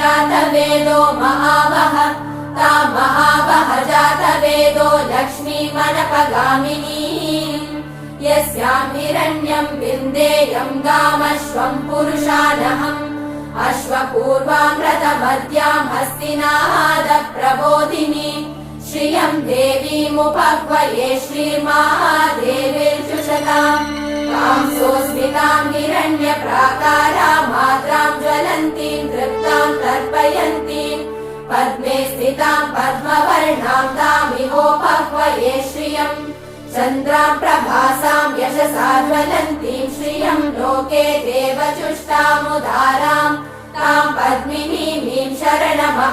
जातवेदो महावः तां महावः जातवेदो लक्ष्मीमनपगामिनी यस्यां हिरण्यं विन्देयं गामश्वं पुरुषानहम् अश्वपूर्वां रथमद्यां हस्तिनादप्रबोधिनी श्रियं देवीमुपह्वये श्रीर्महादेवीर्जुषताम् कांसोऽस्मितां हिरण्यप्राकारां मात्रां ज्वलन्तीं तृप्तां तर्पयन्तीं पद्मे स्थितां पद्मवर्णां तामिहोपह्वये श्रियम् चन्द्रां प्रभासां यशसा ज्वलन्तीं श्रियं लोके देवचुष्टामुदारां तां पद्मिनीमीं शरणमहं